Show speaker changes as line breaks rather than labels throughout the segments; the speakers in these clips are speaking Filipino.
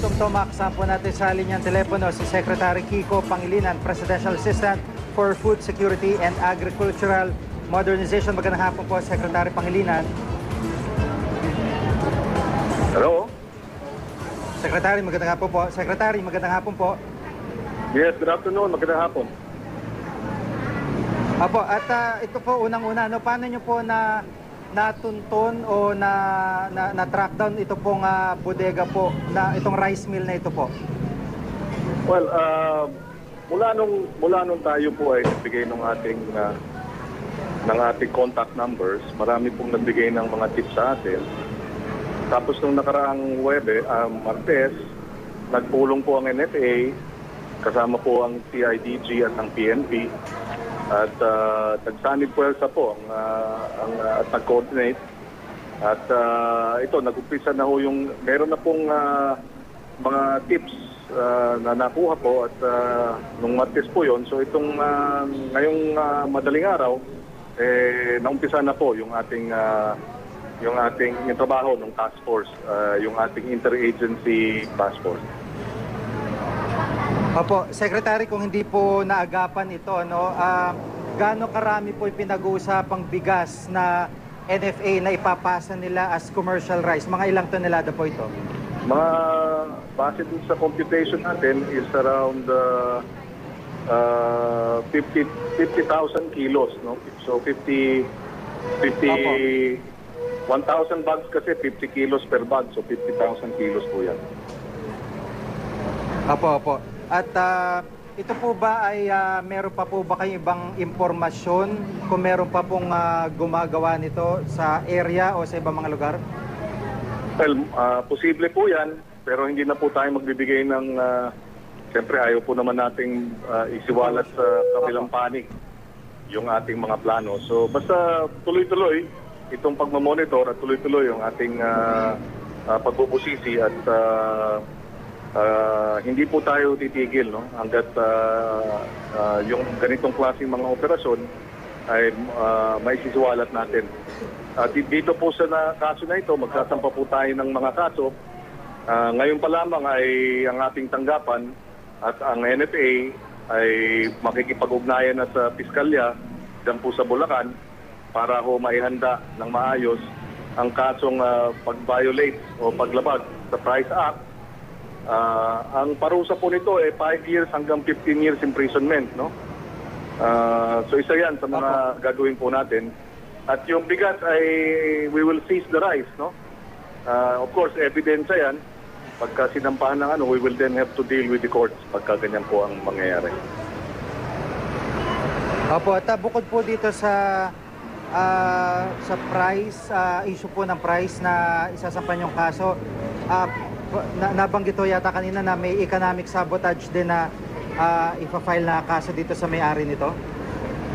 tumtumak, sampo natin sa linyang telepono si Secretary Kiko Pangilinan, Presidential Assistant for Food Security and Agricultural Modernization. Magandang hapon po, Secretary Pangilinan.
Hello?
Secretary, magandang hapon po. Secretary, magandang hapon po.
Yes, good afternoon. Magandang hapon.
Apo, at ito po unang-una, paano nyo po natunton o na-track down ito pong bodega po, na itong rice mill na ito po?
Well, mula nung tayo po ay nagbigay ng ating contact numbers, marami pong nagbigay ng mga tips sa atin. Tapos nung nakaraang Martes, nagpulong po ang NFA, kasama po ang CIDG at ang PNP. At nagsanib puwersa po at nag-coordinate. At ito, nag-umpisa na ho yung, meron na pong mga tips na nakuha po at nung Martes po yon. So itong ngayong madaling araw, naumpisa na po yung ating yung trabaho ng task force, yung ating interagency task force.
Opo, Secretary, kung hindi po naagapan ito, gaano karami po pinag-uusapang bigas na NFA na ipapasa nila as commercial rice? Mga ilang tonelada po ito?
Mga base din sa computation natin is around 50,000 kilos, no? So 1,000 bags kasi 50 kilos per bag, so 50,000 kilos po yan.
Opo. At ito po ba ay meron pa po ba kayong ibang impormasyon kung meron pa pong gumagawa nito sa area o sa ibang mga lugar?
Well, posible po yan, pero hindi na po tayo magbibigay ng siyempre ayaw po naman nating isiwalat sa kabilang panig yung ating mga plano. So basta tuloy-tuloy itong pagmamonitor at tuloy-tuloy yung ating pagbubusisi at hindi po tayo titigil, no? Hanggat yung ganitong klaseng mga operasyon ay maisisiwalat natin. Dito po sa kaso na ito, magsasampa po tayo ng mga kaso. Ngayon pa lamang ay ang ating tanggapan at ang NFA ay makikipag-ugnayan na sa piskalya dyan po sa Bulacan para ho maihanda ng maayos ang kasong pag-violate o paglabag sa Price Act. Ang parusa po nito ay 5 years hanggang 15 years imprisonment, no? So isa yan sa mga gagawin po natin. At yung bigat ay we will seize the rice, no? Of course, ebidensya yan. Pagka sinampahan ng we will then have to deal with the courts pagka ganyan po ang mangyayari.
Opo, at bukod po dito sa price, issue po ng price na isasampan yung kaso, nabanggit ho yata kanina na may economic sabotage din na ipa-file na kaso dito sa may-ari nito?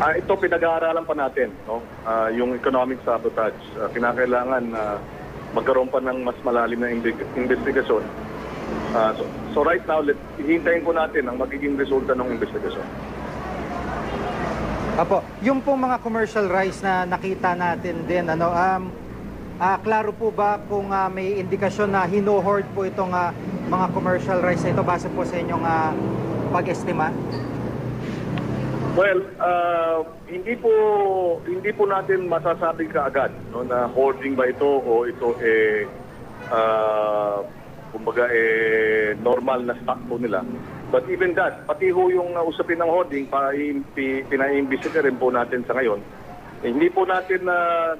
Ito pinag-aaralan pa natin, no? Yung economic sabotage. Kinakailangan magkaroon pa ng mas malalim na investigasyon. So right now, hihintayin po natin ang magiging resulta ng investigasyon.
Apo, yung pong mga commercial rice na nakita natin din, klaro po ba kung may indikasyon na hino-hoard po itong mga commercial rice na ito base po sa inyong pag-estima?
Well, hindi po natin masasabi kaagad, no, na hoarding ba ito o ito kumbaga normal na stock po nila. But even that, pati ho yung usapin ng hoarding, pinaimbisiga rin po natin sa ngayon. Hindi po natin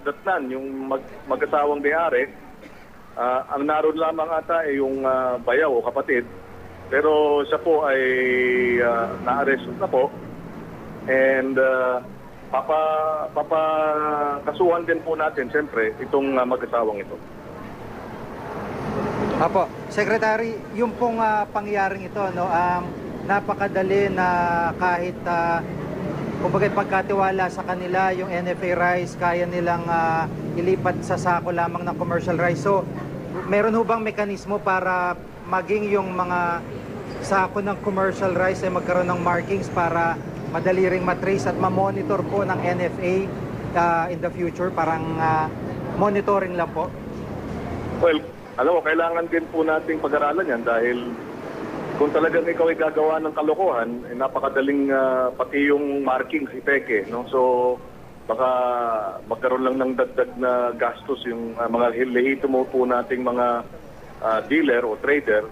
datnan yung mag-asawang may-ari. Ang naroon lamang ata ay yung bayaw o kapatid. Pero siya po ay na-arrest na po. And papakasuhan din po natin, siyempre, itong mag-asawang ito.
Apo, Secretary, yung pong pangyaring ito, napakadali na kahit kumbaga pagkatiwala sa kanila, yung NFA rice, kaya nilang ilipat sa sako lamang ng commercial rice. So, meron ho bang mekanismo para maging yung mga sako ng commercial rice ay magkaroon ng markings para madali ring matrace at ma-monitor po ng NFA in the future? Parang monitoring lang po?
Well, Alam mo, kailangan din po nating pag-aralan yan dahil kung talagang ikaw ay gagawa ng kalokohan, napakadaling pati yung markings ipeke, no? So, baka magkaroon lang ng dagdag na gastos yung mga lehitimo po nating mga dealer o trader.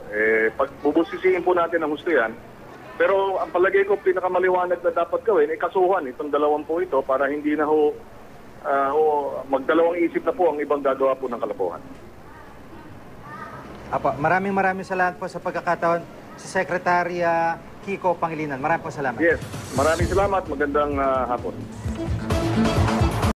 Pag bubusisiin po natin ang husto yan, pero ang palagay ko pinakamaliwanag na dapat gawin ay kasuhan itong dalawang po ito para hindi na magdalawang isip na po ang ibang gagawa po ng kalokohan.
Apo, maraming salamat po sa pagkakataon si Secretary Kiko Pangilinan. Maraming po salamat.
Yes, maraming salamat. Magandang hapon.